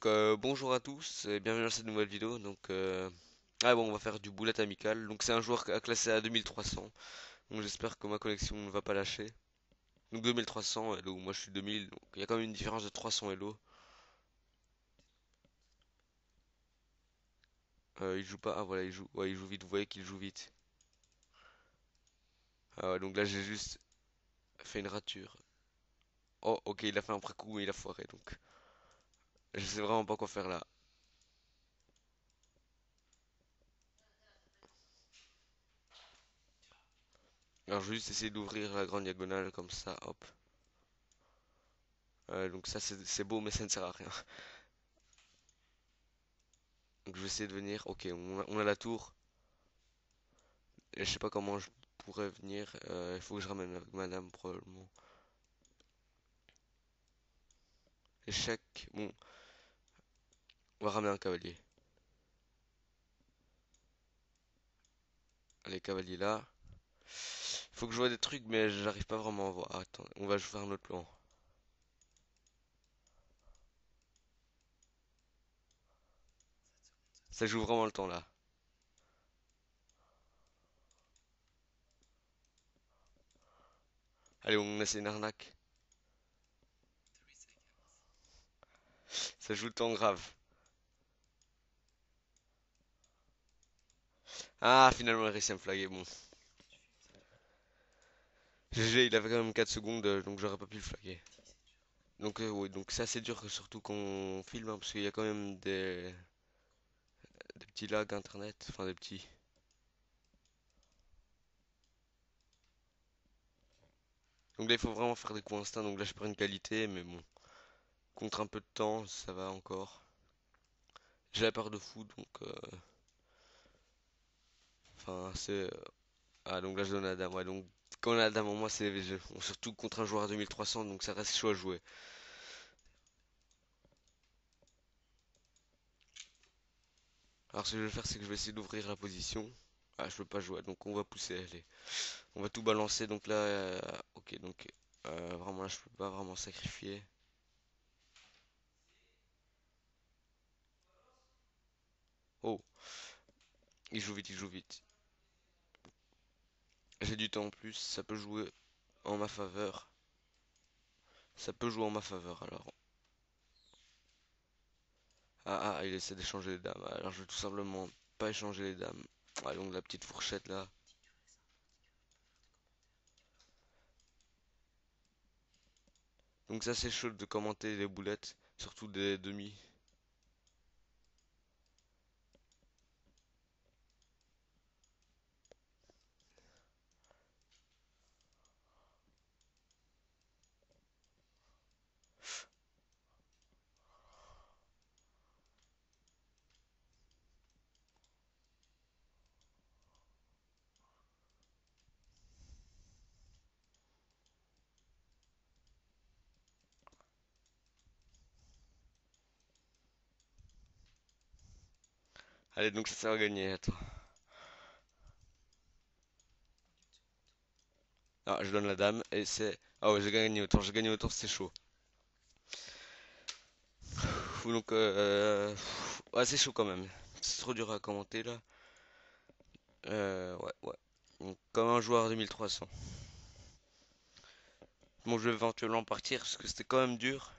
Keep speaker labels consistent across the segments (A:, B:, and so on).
A: Bonjour à tous et bienvenue dans cette nouvelle vidéo. Bon, on va faire du boulette amical. Donc c'est un joueur classé à 2300. Donc j'espère que ma collection ne va pas lâcher. Donc 2300 Elo, moi je suis 2000. Donc il y a quand même une différence de 300 Elo. Il joue pas. Ah voilà, il joue. Ouais, il joue vite. Vous voyez qu'il joue vite. Ah ouais, donc là j'ai juste fait une rature. Oh ok, il a fait un pré-coup mais il a foiré donc. Je sais vraiment pas quoi faire là. Alors je vais juste essayer d'ouvrir la grande diagonale comme ça. Hop. Donc ça c'est beau mais ça ne sert à rien. Donc je vais essayer de venir. Ok, on a la tour. Et je sais pas comment je pourrais venir. Il faut que je ramène avec madame probablement. Échec. Bon, on va ramener un cavalier. Allez, cavalier là. Il faut que je vois des trucs, mais j'arrive pas vraiment à voir. Ah, attends, on va faire un autre plan. Ça joue vraiment le temps là. Allez, on essaie une arnaque. Ça joue le temps grave. Ah, finalement, il a réussi à me flaguer. Bon. GG, il avait quand même 4 secondes, donc j'aurais pas pu le flaguer. Oui, donc c'est assez dur, surtout qu'on filme, hein, parce qu'il y a quand même des petits lags internet. Enfin, des petits. Donc là, il faut vraiment faire des coups instincts. Donc là, je prends une qualité, mais bon. Contre un peu de temps, ça va encore. J'ai la peur de fou, enfin, ah, donc là, je donne à la dame. Ouais, donc, quand on a la dame en moi, c'est les jeux. Surtout contre un joueur à 2300, donc ça reste chaud à jouer. Alors, ce que je vais faire, c'est que je vais essayer d'ouvrir la position. Ah, je peux pas jouer, donc on va pousser, allez. On va tout balancer, donc là, ok, donc, vraiment là, je peux pas vraiment sacrifier. Oh, il joue vite, il joue vite. J'ai du temps en plus, ça peut jouer en ma faveur. Ça peut jouer en ma faveur, alors. Il essaie d'échanger les dames. Alors je vais tout simplement pas échanger les dames. Ah, donc la petite fourchette là. Donc ça c'est chaud de commenter les boulettes, surtout des demi. Allez, donc ça va gagner, attends. Ah, je donne la dame et c'est... Ah ouais, j'ai gagné autant, c'est chaud. Ouais, c'est chaud quand même. C'est trop dur à commenter là. Ouais, ouais. Donc, comme un joueur de 1300. Bon, je vais éventuellement partir parce que c'était quand même dur.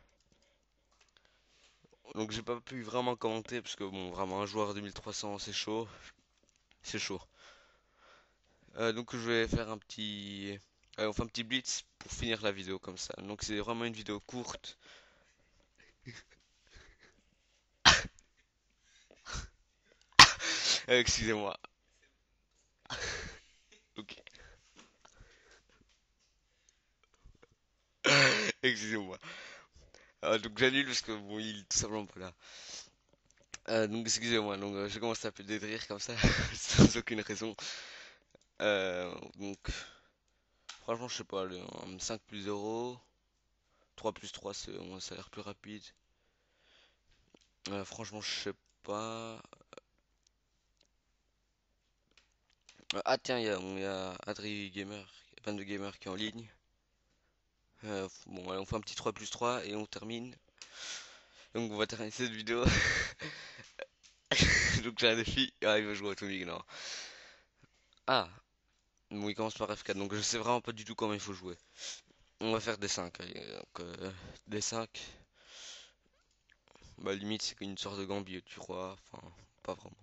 A: Donc j'ai pas pu vraiment commenter parce que bon, vraiment un joueur 2300 c'est chaud. C'est chaud. Donc je vais faire un petit... on fait un petit blitz pour finir la vidéo comme ça. Donc c'est vraiment une vidéo courte. Excusez-moi. Ok. Excusez-moi. Donc j'annule parce que bon, il est tout simplement pas là. Donc excusez-moi. Je commence à péter de rire comme ça sans aucune raison. Donc franchement je sais pas. Un 5 plus 0. 3 plus 3 ça a l'air plus rapide. Franchement je sais pas. Ah tiens, il y a Adri Gamer, 22 Gamer qui est en ligne. Bon, allez, on fait un petit 3 plus 3 et on termine. Donc on va terminer cette vidéo. Donc j'ai un défi. Ah, il va jouer à Atomic, non. Ah, bon, il commence par F4, donc je sais vraiment pas du tout comment il faut jouer. On va faire des 5. Allez, donc, des 5. Bah limite c'est une sorte de gambit du roi. Enfin, pas vraiment.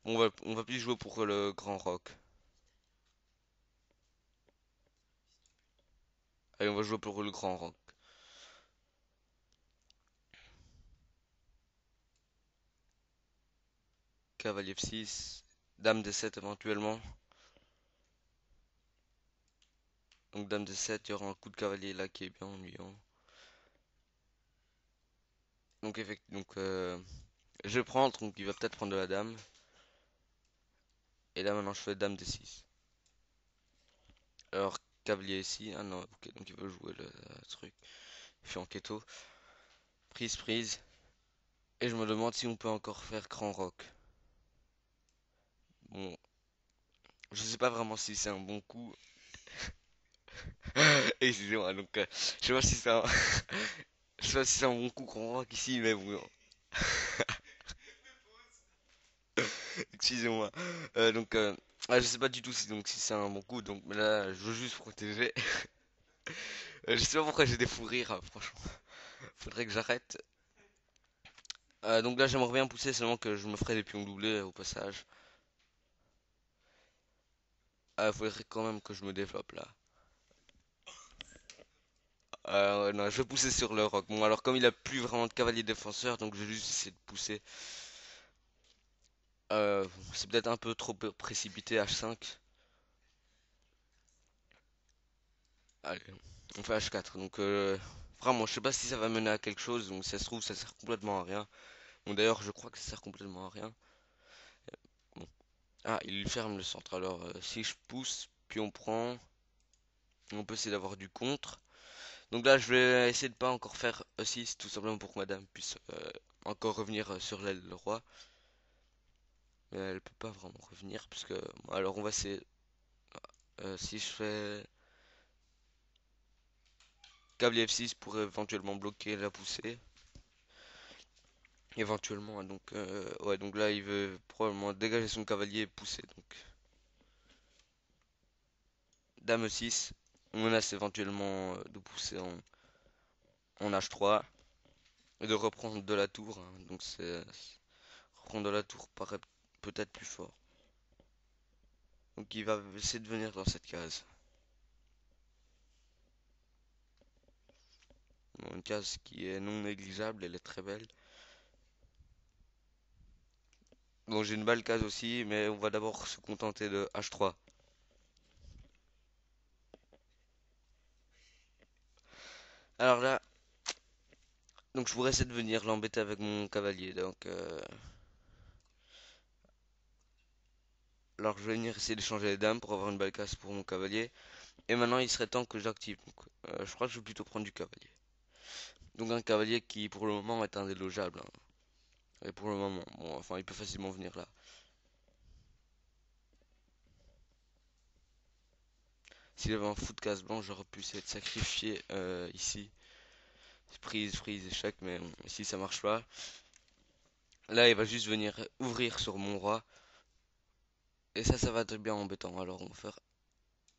A: Bon, on va plus jouer pour le grand rock. Allez, on va jouer pour le grand rock. Cavalier F6. Dame D7 éventuellement. Donc dame D7, il y aura un coup de cavalier là qui est bien ennuyant. Donc je prends, donc il va peut-être prendre de la dame. Et là maintenant je fais dame D6. Alors cavalier ici, ah non, ok, donc il veut jouer le truc. Il fait en keto. Prise, prise. Et je me demande si on peut encore faire grand rock. Bon, je sais pas vraiment si c'est un bon coup. Excusez-moi, donc je sais pas si c'est un... je sais pas si c'est un bon coup grand rock ici, mais bon. Excusez-moi. Je sais pas du tout si c'est un bon coup, donc mais là je veux juste protéger. Je sais pas pourquoi j'ai des fous rires, franchement. Faudrait que j'arrête. Donc là j'aimerais bien pousser, seulement que je me ferai des pions doublés au passage. Faudrait quand même que je me développe là. Ouais, non, je vais pousser sur le roc. Bon, alors comme il a plus vraiment de cavalier défenseur, donc je vais juste essayer de pousser. C'est peut-être un peu trop précipité, H5. Allez, on fait H4. Donc vraiment, je sais pas si ça va mener à quelque chose. Donc si ça se trouve, ça sert complètement à rien. Bon, d'ailleurs, je crois que ça sert complètement à rien. Bon. Ah, il ferme le centre. Alors, si je pousse, puis on prend, on peut essayer d'avoir du contre. Donc là, je vais essayer de pas encore faire E6, tout simplement pour que madame puisse encore revenir sur l'aile le roi. Mais elle peut pas vraiment revenir, puisque... Bon, alors, on va essayer... si je fais cavalier F6 pour éventuellement bloquer la poussée. Éventuellement, hein, donc... ouais, donc là, il veut probablement dégager son cavalier et pousser, donc... Dame E6. On menace éventuellement de pousser en H3 et de reprendre de la tour, hein. Donc c'est reprendre de la tour paraît peut-être plus fort. Donc il va essayer de venir dans cette case. Bon, une case qui est non négligeable, elle est très belle. Bon, j'ai une belle case aussi, mais on va d'abord se contenter de H3. Alors là, donc je pourrais essayer de venir l'embêter avec mon cavalier. Alors je vais venir essayer d'échanger les dames pour avoir une belle case pour mon cavalier. Et maintenant il serait temps que j'active. Je crois que je vais plutôt prendre du cavalier. Donc un cavalier qui pour le moment est indélogeable, hein. Et pour le moment, bon, enfin il peut facilement venir là. S'il avait un fou de case blanche, j'aurais pu essayer de sacrifier ici. Prise, prise, échec, mais bon, ici ça marche pas. Là il va juste venir ouvrir sur mon roi. Et ça va être bien embêtant. Alors on va faire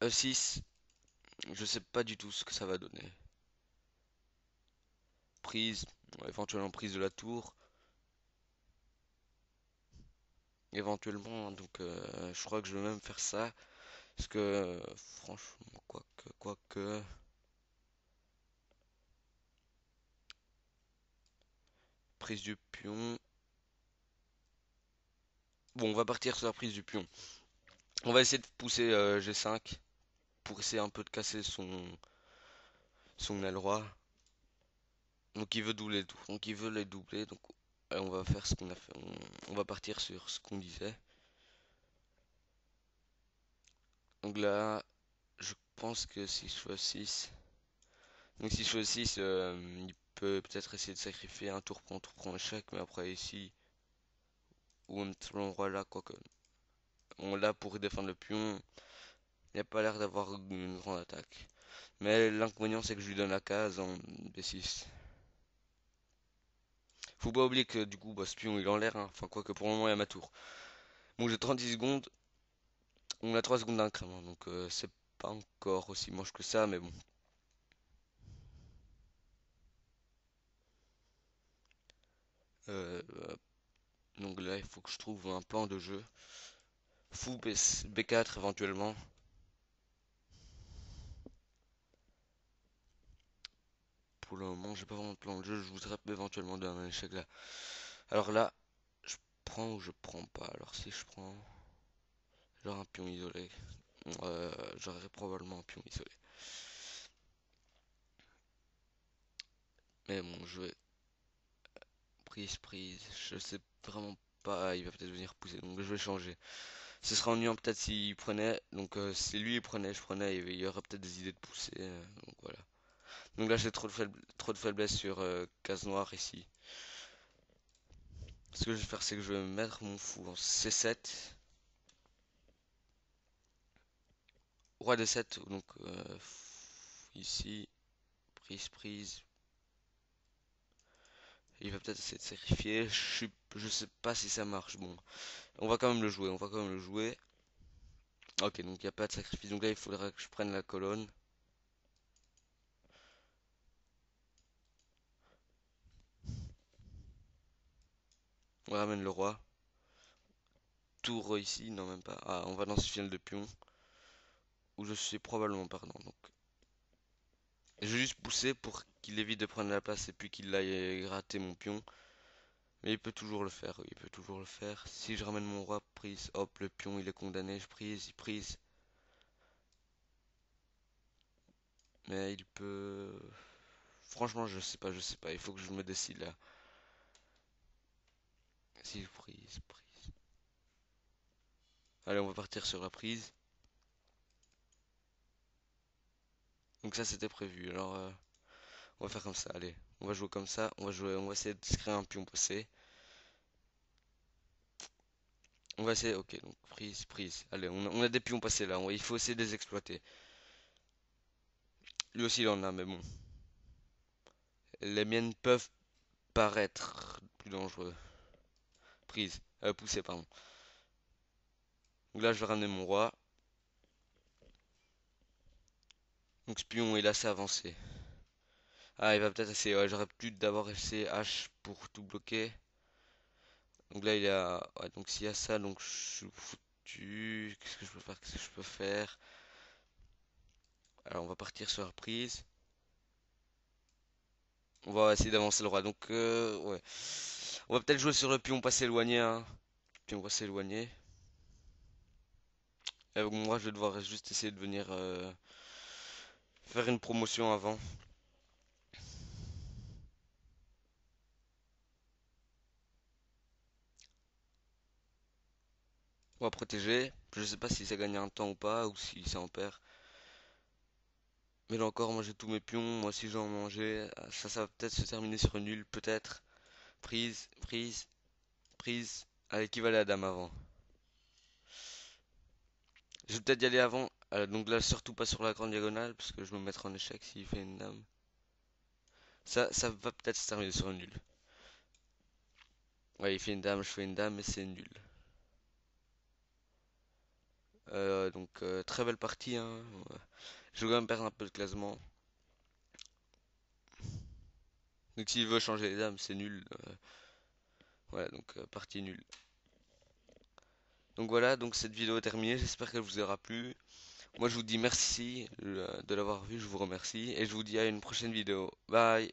A: E6. Je sais pas du tout ce que ça va donner. Prise, éventuellement prise de la tour. Éventuellement, donc je crois que je vais même faire ça. Parce que franchement, quoique. Prise du pion. Bon, on va partir sur la prise du pion. On va essayer de pousser G5 pour essayer un peu de casser son aile roi. Donc il veut doubler tout. Donc il veut les doubler. Donc on va faire ce qu'on a fait. On va partir sur ce qu'on disait. Donc là, je pense que si je fais 6. Donc si je fais 6, il peut peut-être essayer de sacrifier un tour prend échec. Mais après ici, ou un roi là, quoique. On l'a pour défendre le pion. Il n'y a pas l'air d'avoir une grande attaque. Mais l'inconvénient c'est que je lui donne la case en B6. Faut pas oublier que du coup, bah, ce pion il est en l'air, hein. Enfin, quoi que pour le moment, il y a ma tour. Bon, j'ai 36 secondes. On a 3 secondes d'incrément, donc c'est pas encore aussi moche que ça, mais bon. Euh, donc là, il faut que je trouve un plan de jeu. Fou B4 éventuellement. Pour le moment, j'ai pas vraiment de plan de jeu. Je voudrais éventuellement donner un échec là. Alors là, je prends ou je prends pas. Alors si je prends genre un pion isolé, j'aurais probablement un pion isolé. Mais bon, je vais prise. Je sais vraiment pas. Il va peut-être venir pousser, donc je vais changer. Ce sera ennuyant peut-être s'il prenait. Donc si lui il prenait, je prenais. Il y aurait peut-être des idées de pousser. Donc voilà. Donc là j'ai trop de faiblesse sur case noire ici. Ce que je vais faire, c'est que je vais mettre mon fou en C7. Roi D7, donc ici, prise. Il va peut-être essayer de sacrifier. Je sais pas si ça marche. Bon, on va quand même le jouer. Ok, donc il n'y a pas de sacrifice. Donc là, il faudra que je prenne la colonne. On ramène le roi. Tour ici, non même pas. Ah, on va dans ce final de pion. Où je suis probablement perdant. Donc, je vais juste pousser pour qu'il évite de prendre la place et puis qu'il aille gratter mon pion. Mais il peut toujours le faire, oui, il peut toujours le faire. Si je ramène mon roi, prise, hop, le pion il est condamné, je prise, il prise. Mais il peut... Franchement, je sais pas, il faut que je me décide là. Si je prise. Allez, on va partir sur la prise. Donc ça c'était prévu, alors on va faire comme ça, allez. On va jouer comme ça, on va essayer de se créer un pion passé. On va essayer, ok, donc prise. Allez, on a des pions passés là, il faut essayer de les exploiter. Lui aussi il en a, mais bon. Les miennes peuvent paraître plus dangereux. Poussée, pardon. Donc là, je vais ramener mon roi. Donc ce pion est assez avancé. Ah, il va peut-être essayer. Ouais, j'aurais pu d'abord essayer H pour tout bloquer. Donc là, il y a. Ouais, donc s'il y a ça, donc je suis foutu. Qu'est-ce que je peux faire? Qu'est-ce que je peux faire? Alors, on va partir sur la prise. On va essayer d'avancer le roi. Donc, ouais. On va peut-être jouer sur le pion pas s'éloigner, hein. Pion pas s'éloigner. Et avec moi, je vais devoir juste essayer de venir faire une promotion avant. On va protéger. Je sais pas si ça gagne un temps ou pas, ou si ça en perd. Mais là encore, moi j'ai tous mes pions. Moi si j'en mangeais, ça va peut-être se terminer sur une nulle, peut-être. Prise. Allez, qui va aller à dame avant? Je vais peut-être y aller avant. Donc là, surtout pas sur la grande diagonale, parce que je me mettrai en échec s'il fait une dame. Ça va peut-être se terminer sur une nulle. Ouais, il fait une dame, je fais une dame, mais c'est nul. Donc très belle partie, hein. Ouais. Je vais quand même perdre un peu de classement. Donc s'il veut changer les dames, c'est nul. Ouais, donc partie nulle. Donc voilà, donc cette vidéo est terminée, j'espère qu'elle vous aura plu. Moi je vous dis merci de l'avoir vu, je vous remercie et je vous dis à une prochaine vidéo. Bye!